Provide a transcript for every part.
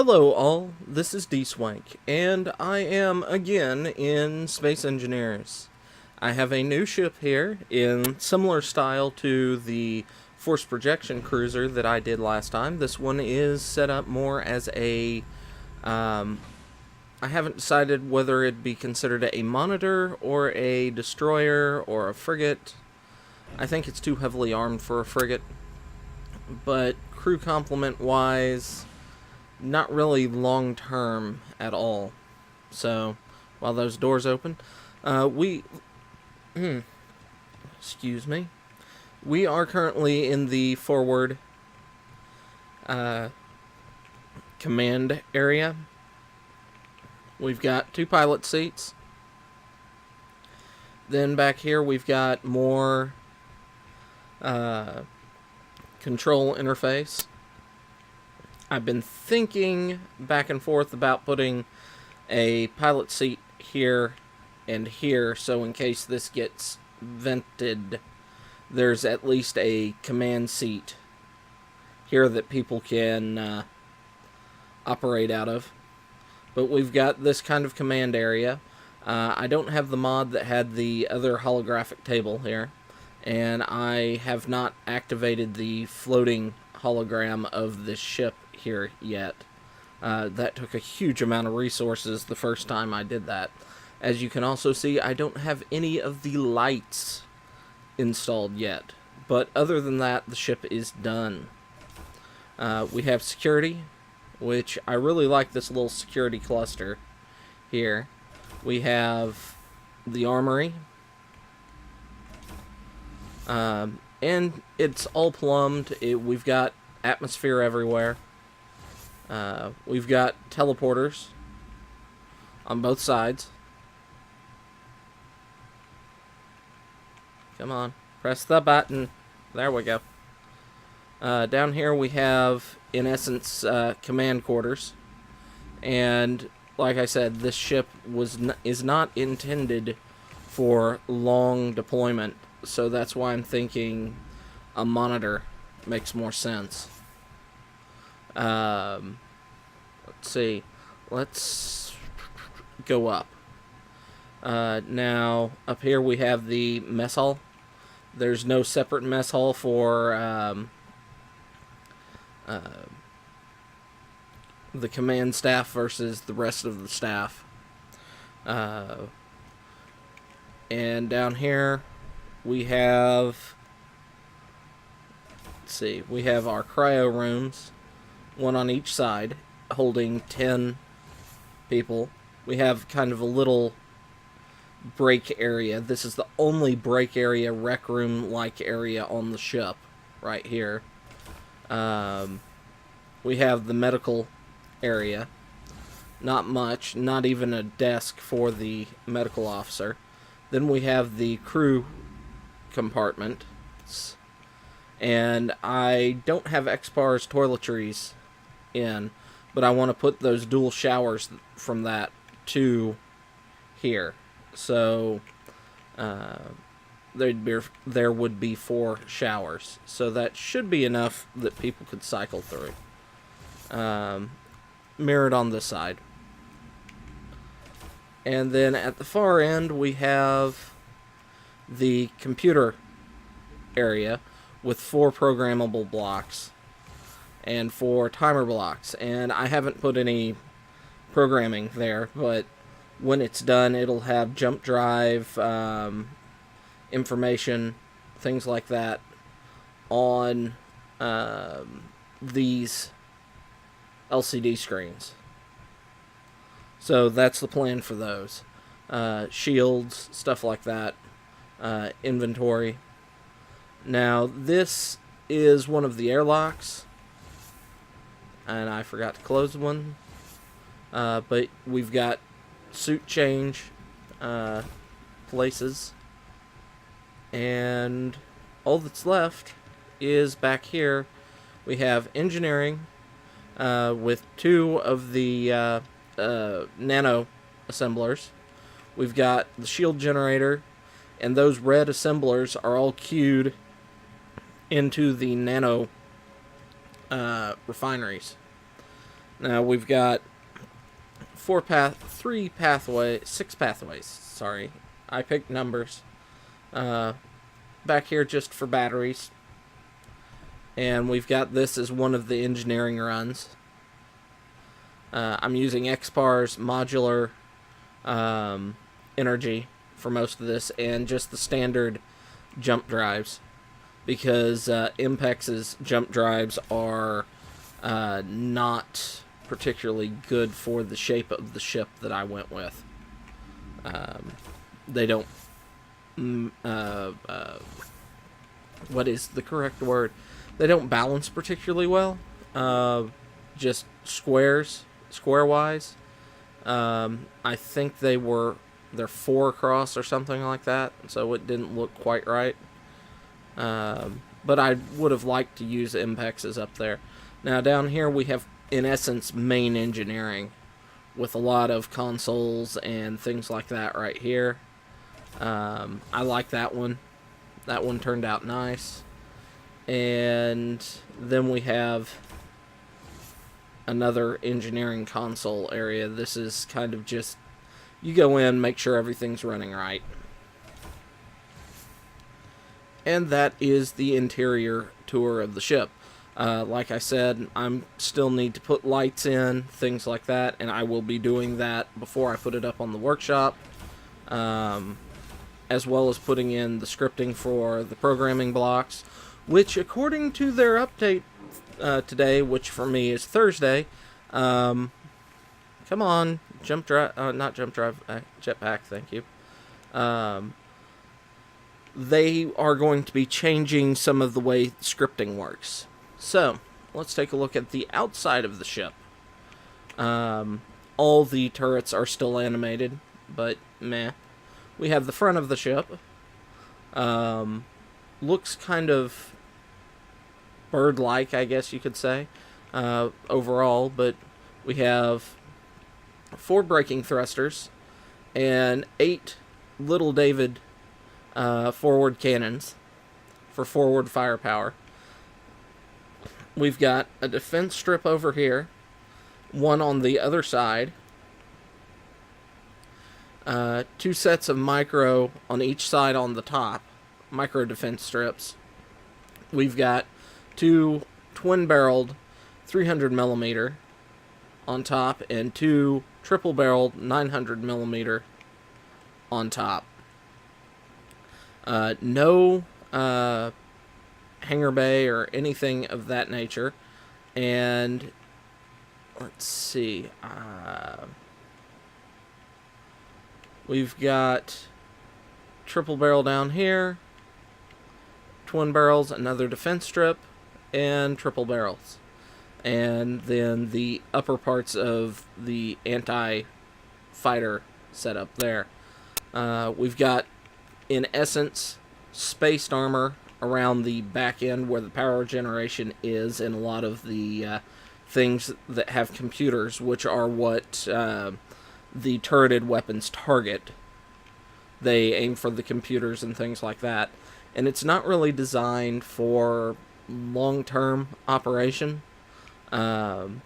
Hello all, this is Dswank, and I am again in Space Engineers. I have a new ship here in similar style to the Force Projection Cruiser that I did last time. This one is set up more as a... I haven't decided whether it'd be considered a monitor or a destroyer or a frigate. I think it's too heavily armed for a frigate, but crew complement wise, not really long term at all. So, while those doors open, we excuse me, we are currently in the forward command area. We've got 2 pilot seats. Then back here we've got more control interface. I've been thinking back and forth about putting a pilot seat here and here, so in case this gets vented, there's at least a command seat here that people can operate out of. But we've got this kind of command area. I don't have the mod that had the other holographic table here, and I have not activated the floating hologram of this ship here yet. That took a huge amount of resources the first time I did that. As you can also see, I don't have any of the lights installed yet. But other than that, the ship is done. We have security, which I really like this little security cluster here. We have the armory. And it's all plumbed. We've got atmosphere everywhere. We've got teleporters on both sides. Come on, press the button. There we go. Down here we have, in essence, command quarters. And like I said, this ship is not intended for long deployment. So that's why I'm thinking a monitor makes more sense. Let's see. Let's go up. Now, up here we have the mess hall. There's no separate mess hall for the command staff versus the rest of the staff. And down here we have, let's see, we have our cryo rooms, one on each side, holding 10 people. We have kind of a little break area. This is the only break area, rec room-like area on the ship, right here. We have the medical area. Not much, not even a desk for the medical officer. Then we have the crew compartment. And I don't have X-Par's toiletries in, but I want to put those dual showers from that to here. So there would be 4 showers. So that should be enough that people could cycle through. Mirrored on this side. And then at the far end we have the computer area with 4 programmable blocks and 4 timer blocks. And I haven't put any programming there, but when it's done it'll have jump drive, information, things like that on these LCD screens. So that's the plan for those. Shields, stuff like that. Inventory. Now, this is one of the airlocks, and I forgot to close one. But we've got suit change places, and all that's left is back here. We have engineering with 2 of the nano assemblers. We've got the shield generator, and those red assemblers are all queued into the nano refineries. Now we've got six pathways. Sorry, I picked numbers. Back here just for batteries. And we've got this as one of the engineering runs. I'm using XPAR's modular energy for most of this, and just the standard jump drives, because Impex's jump drives are not particularly good for the shape of the ship that I went with. They don't... what is the correct word? They don't balance particularly well. Just square-wise. I think they're 4 across or something like that, so it didn't look quite right. But I would have liked to use Impex's up there. Now down here we have, in essence, main engineering, with a lot of consoles and things like that right here. I like that one. That one turned out nice. And then we have another engineering console area. This is kind of just, you go in, make sure everything's running right. And that is the interior tour of the ship. Like I said, I still need to put lights in, things like that, and I will be doing that before I put it up on the workshop. As well as putting in the scripting for the programming blocks, which, according to their update today, which for me is Thursday, come on, jetpack, thank you. They are going to be changing some of the way scripting works. So, let's take a look at the outside of the ship. All the turrets are still animated, but meh. We have the front of the ship. Looks kind of bird-like, I guess you could say, overall, but we have 4 braking thrusters and 8 Little David forward cannons for forward firepower. We've got a defense strip over here, one on the other side, 2 sets of micro on each side on the top, micro defense strips. We've got 2 twin-barreled 300mm on top and 2 triple-barreled 900mm on top. No hangar bay or anything of that nature. And let's see. We've got triple barrel down here, twin barrels, another defense strip, and triple barrels. And then the upper parts of the anti-fighter setup there. We've got, in essence, spaced armor around the back end where the power generation is, and a lot of the things that have computers, which are what the turreted weapons target. They aim for the computers and things like that. And it's not really designed for long-term operation. I'm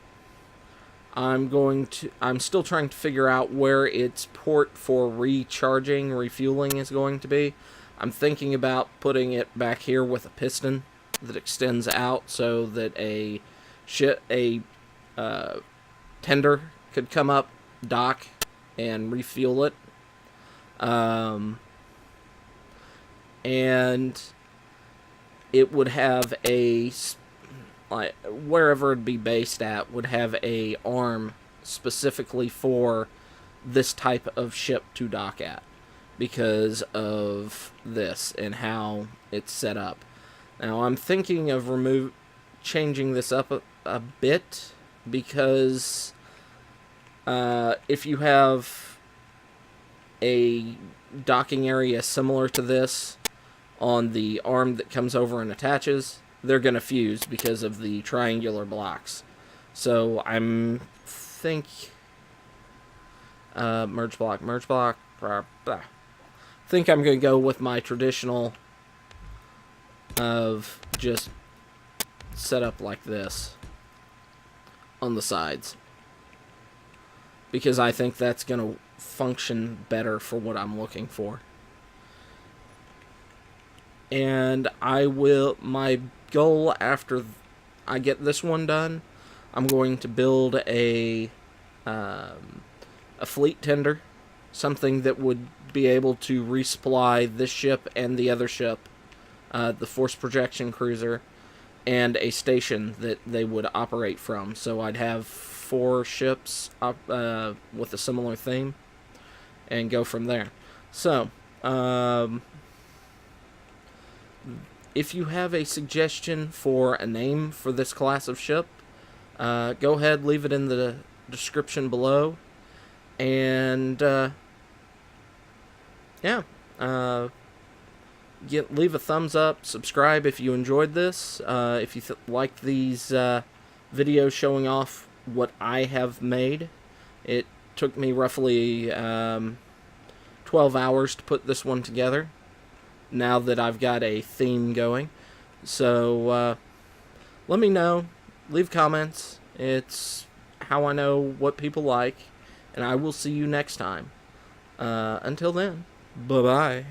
still trying to figure out where its port for refueling is going to be. I'm thinking about putting it back here with a piston that extends out so that a tender could come up, dock, and refuel it. And it would have wherever it'd be based at, would have a arm specifically for this type of ship to dock at, because of this and how it's set up. Now I'm thinking of changing this up a bit, because if you have a docking area similar to this on the arm that comes over and attaches, they're going to fuse because of the triangular blocks. So I'm think merge block, blah, blah. Think I'm going to go with my traditional of just set up like this on the sides. because I think that's going to function better for what I'm looking for. And my goal after I get this one done, I'm going to build a fleet tender, something that would be able to resupply this ship and the other ship, the force projection cruiser, and a station that they would operate from. So I'd have 4 ships with a similar theme, and go from there. So, if you have a suggestion for a name for this class of ship, go ahead, leave it in the description below. And, leave a thumbs up, subscribe if you enjoyed this. If you liked these videos showing off what I have made. It took me roughly 12 hours to put this one together, now that I've got a theme going. So let me know, leave comments. It's how I know what people like, and I will see you next time. Until then, bye-bye.